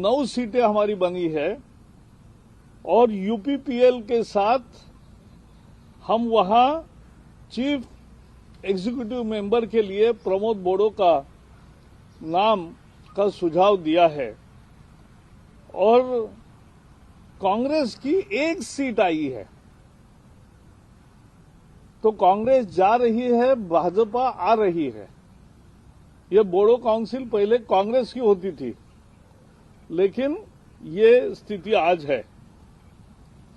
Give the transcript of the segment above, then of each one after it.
9 सीटें हमारी बनी है और यूपीपीएल के साथ हम वहां चीफ एग्जीक्यूटिव मेंबर के लिए प्रमोद बोडो का नाम का सुझाव दिया है और कांग्रेस की 1 सीट आई है। तो कांग्रेस जा रही है, भाजपा आ रही है। ये बोडो काउंसिल पहले कांग्रेस की होती थी, लेकिन ये स्थिति आज है।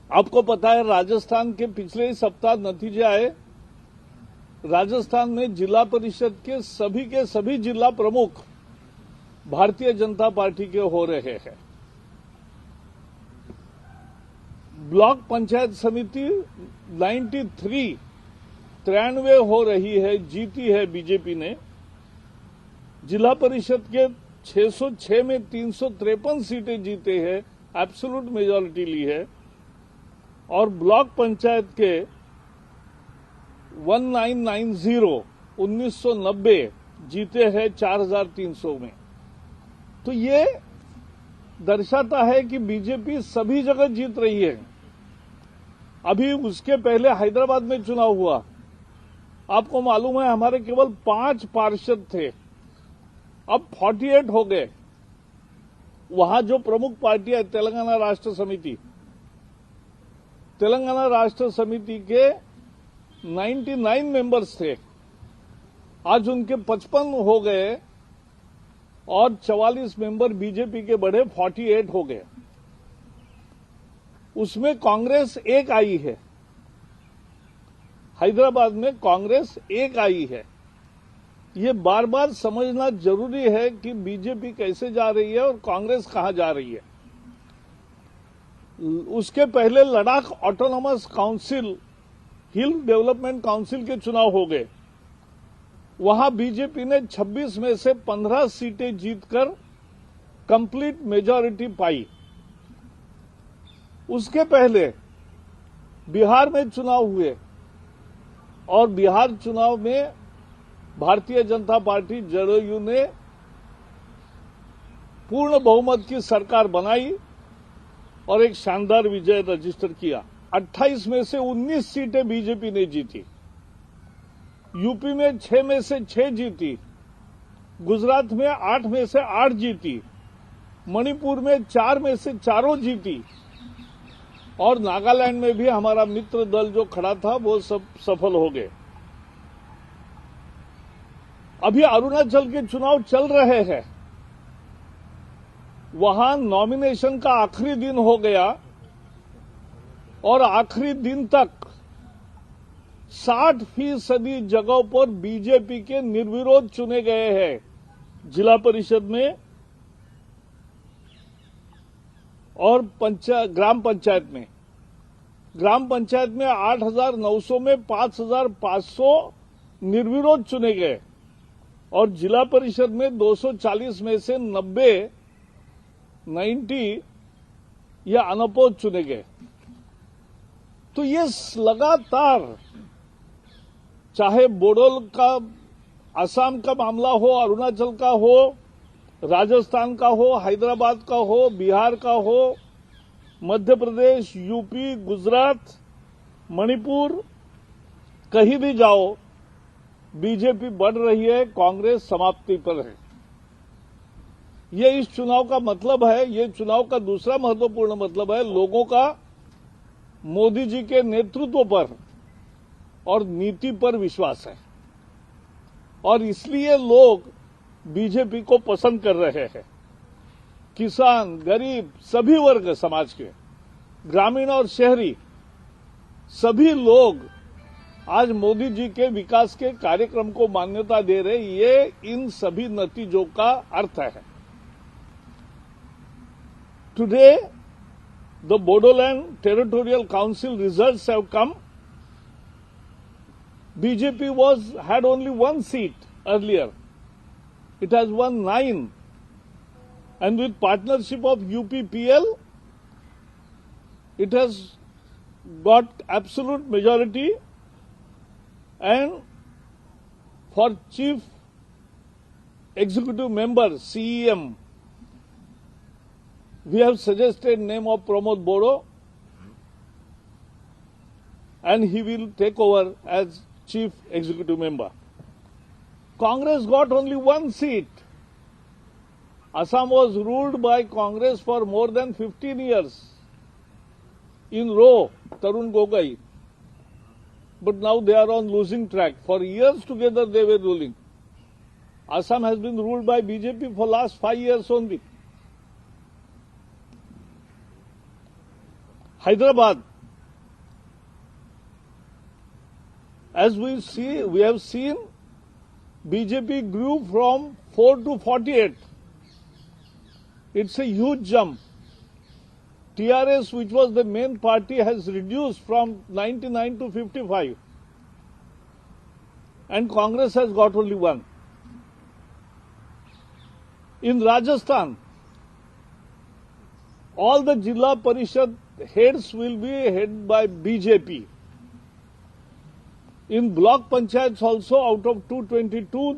आपको पता है, राजस्थान के पिछले ही सप्ताह नतीजे आए। राजस्थान में जिला परिषद के सभी जिला प्रमुख भारतीय जनता पार्टी के हो रहे हैं। ब्लॉक पंचायत समिति 93 हो रही है, जीती है बीजेपी ने। जिला परिषद के 606 में 353 सीटें जीते हैं, एब्सोल्यूट मेजॉरिटी ली है। और ब्लॉक पंचायत के 1990 जीते हैं 4300 में। तो ये दर्शाता है कि बीजेपी सभी जगह जीत रही है। अभी उसके पहले हैदराबाद में चुनाव हुआ, आपको मालूम है हमारे केवल 5 पार्षद थे, अब 48 हो गए। वहां जो प्रमुख पार्टी है तेलंगाना राष्ट्र समिति के 99 मेंबर्स थे, आज उनके 55 हो गए और 44 मेंबर बीजेपी के बढ़े 48 हो गए। उसमें कांग्रेस 1 आई है, हैदराबाद में कांग्रेस 1 आई है। ये बार बार समझना जरूरी है कि बीजेपी कैसे जा रही है और कांग्रेस कहां जा रही है। उसके पहले लद्दाख ऑटोनॉमस काउंसिल, हिल डेवलपमेंट काउंसिल के चुनाव हो गए। वहां बीजेपी ने 26 में से 15 सीटें जीतकर कंप्लीट मेजॉरिटी पाई। उसके पहले बिहार में चुनाव हुए और बिहार चुनाव में भारतीय जनता पार्टी जदयू ने पूर्ण बहुमत की सरकार बनाई और एक शानदार विजय रजिस्टर किया। 28 में से 19 सीटें बीजेपी ने जीती। यूपी में 6 में से 6 जीती, गुजरात में 8 में से 8 जीती, मणिपुर में 4 में से 4 जीती और नागालैंड में भी हमारा मित्र दल जो खड़ा था वो सब सफल हो गए। अभी अरुणाचल के चुनाव चल रहे हैं, वहां नॉमिनेशन का आखिरी दिन हो गया और आखिरी दिन तक 60% जगहों पर बीजेपी के निर्विरोध चुने गए हैं जिला परिषद में और ग्राम पंचायत में। ग्राम पंचायत में 8,900 में 5,500 निर्विरोध चुने गए और जिला परिषद में 240 में से 90 या अनपोज चुने गए। तो ये लगातार, चाहे बोडो का असम का मामला हो, अरुणाचल का हो, राजस्थान का हो, हैदराबाद का हो, बिहार का हो, मध्य प्रदेश, यूपी, गुजरात, मणिपुर, कहीं भी जाओ बीजेपी बढ़ रही है, कांग्रेस समाप्ति पर है। ये इस चुनाव का मतलब है। ये चुनाव का दूसरा महत्वपूर्ण मतलब है लोगों का मोदी जी के नेतृत्व पर और नीति पर विश्वास है और इसलिए लोग बीजेपी को पसंद कर रहे हैं। किसान, गरीब, सभी वर्ग समाज के, ग्रामीण और शहरी, सभी लोग आज मोदी जी के विकास के कार्यक्रम को मान्यता दे रहे। ये इन सभी नतीजों का अर्थ है। Today the Bodoland Territorial Council results have come. BJP had only 1 seat earlier. It has won 9. And with partnership of UPPL, it has got absolute majority. And for Chief Executive Member, CEM, We have suggested name of Pramod Bodo, and he will take over as chief executive member. Congress got only one seat. Assam was ruled by Congress for more than 15 years in row, Tarun Gogoi. But now they are on losing track. For years together they were ruling. Assam has been ruled by BJP for last 5 years only. Hyderabad, as we have seen, BJP grew from 4 to 48. It's a huge jump. TRS, which was the main party, has reduced from 99 to 55. And Congress has got only one. In Rajasthan, all the Jilla Parishad heads will be headed by BJP. In block panchayats also, out of 222,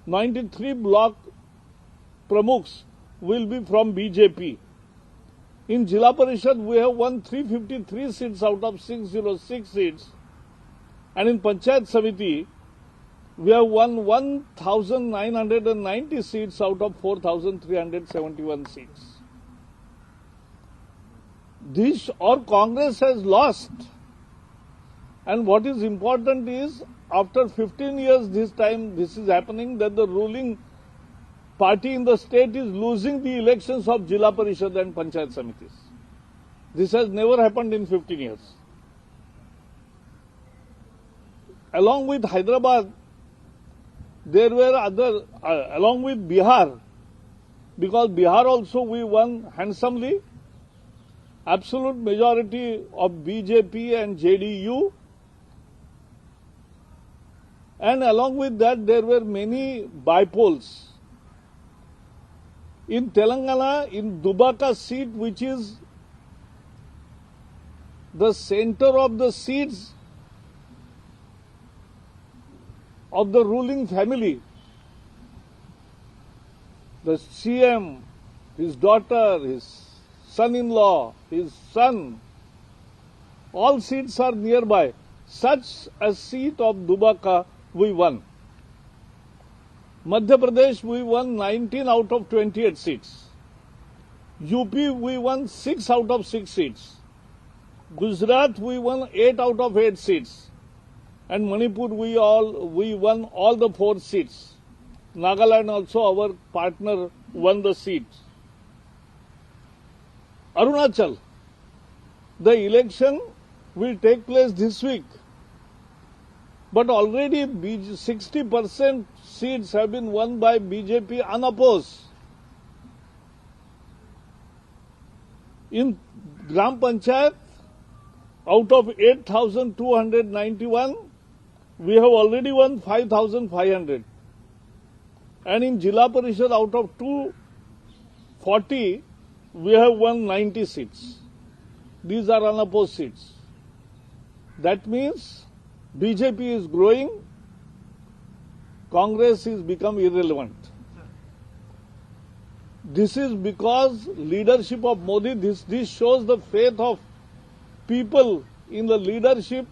93 block pramukhs will be from BJP. In Jilla Parishad, we have won 353 seats out of 606 seats. And in Panchayat Samiti, we have won 1,990 seats out of 4,371 seats. This or Congress has lost. And what is important is, after 15 years this time this is happening, that the ruling party in the state is losing the elections of Jilla Parishad and Panchayat Samitis. This has never happened in 15 years. Along with Hyderabad, there were other, along with Bihar, because Bihar also we won handsomely, absolute majority of BJP and JDU. And along with that, there were many bypolls. In Telangana, in Dubaka seat, which is the center of the seats of the ruling family, the CM, his daughter, his son-in-law, his son, all seats are nearby. Such a seat of Dubaka we won. Madhya Pradesh, we won 19 out of 28 seats. UP, we won 6 out of 6 seats. Gujarat, we won 8 out of 8 seats. And Manipur, we won all the 4 seats. Nagaland also, our partner, won the seats. Arunachal, the election will take place this week. But already 60% seats have been won by BJP unopposed. In Gram Panchayat, out of 8,291, we have already won 5,500. And in Jilla Parishad, out of 240, we have won 90 seats. These are unopposed seats. That means BJP is growing, Congress is become irrelevant. This is because leadership of Modi, this shows the faith of people in the leadership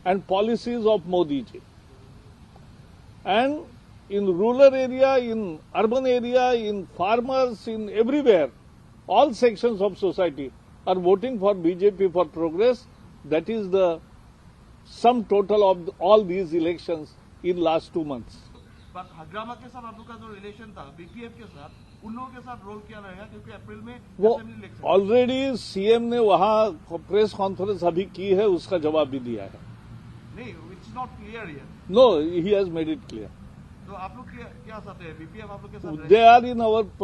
and policies of Modi ji. And in rural area, in urban area, in farmers, in everywhere, all sections of society are voting for BJP for progress. That is the sum total of all these elections in last 2 months. पर हग्रामा के साथ आप लोग का जो relation था BPF के साथ, उन लोगों के साथ रोल क्या रहेगा, क्योंकि अप्रैल में वो ऑलरेडी सीएम ने वहां प्रेस कॉन्फ्रेंस अभी की है, उसका जवाब भी दिया है. नहीं, it's not clear here. No, he has made it clear. तो आप लोग क्या साथ है, बीपीएफ आप लोग के साथ?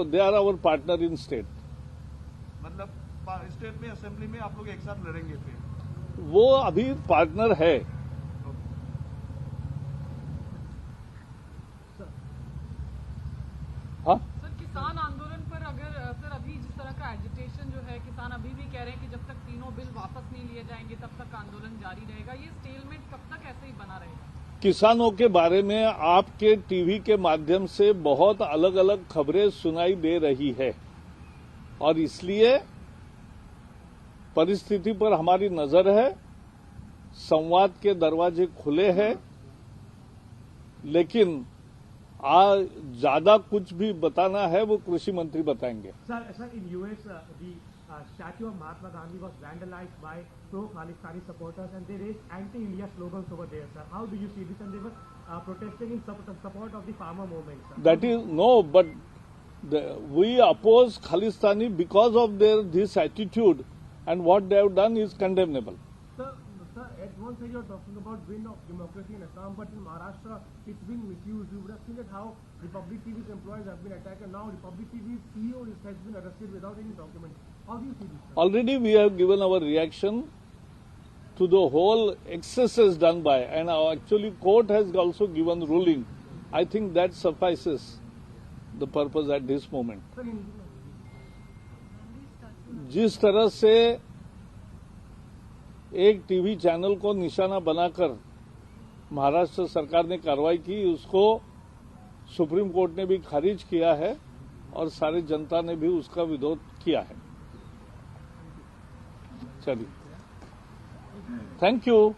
They are our partner in state. मतलब स्टेट में असेंबली में आप लोग एक साथ लड़ेंगे फिर? वो अभी पार्टनर है. हाँ, सर किसान आंदोलन पर अगर सर अभी जिस तरह का एजिटेशन जो है, किसान अभी भी कह रहे हैं कि जब तक तीनों बिल वापस नहीं लिए जाएंगे तब तक आंदोलन जारी रहेगा. ये स्टेलमेट कब तक ऐसे ही बना रहेगा? किसानों के बारे में आपके टीवी के माध्यम से बहुत अलग अलग खबरें सुनाई दे रही है. और इसलिए परिस्थिति पर हमारी नजर है, संवाद के दरवाजे खुले हैं, लेकिन आज ज्यादा कुछ भी बताना है वो कृषि मंत्री बताएंगे। Sir, in US, the statue of Mahatma Gandhi was vandalized by pro-Khalistani supporters, and they raised anti-India slogans over there, sir. How do you see this? And they were protesting in support of the farmer movement, sir. That is no, but we oppose Khalistani because of this attitude, and what they have done is condemnable. Sir, at one side you are talking about win of democracy in Assam, but in Maharashtra it's been misused. You would have seen that how Republic TV's employees have been attacked, and now Republic TV's CEO has been arrested without any documents. How do you see this, sir? Already we have given our reaction to the whole excesses done by, and actually court has also given ruling. I think that suffices the purpose at this moment. Sir, जिस तरह से एक TV channel को निशाना बनाकर महाराष्ट्र सरकार ने कार्रवाई की, उसको सुप्रीम कोर्ट ने भी खारिज किया है और सारी जनता ने भी उसका विरोध किया है। चलिए, थैंक यू।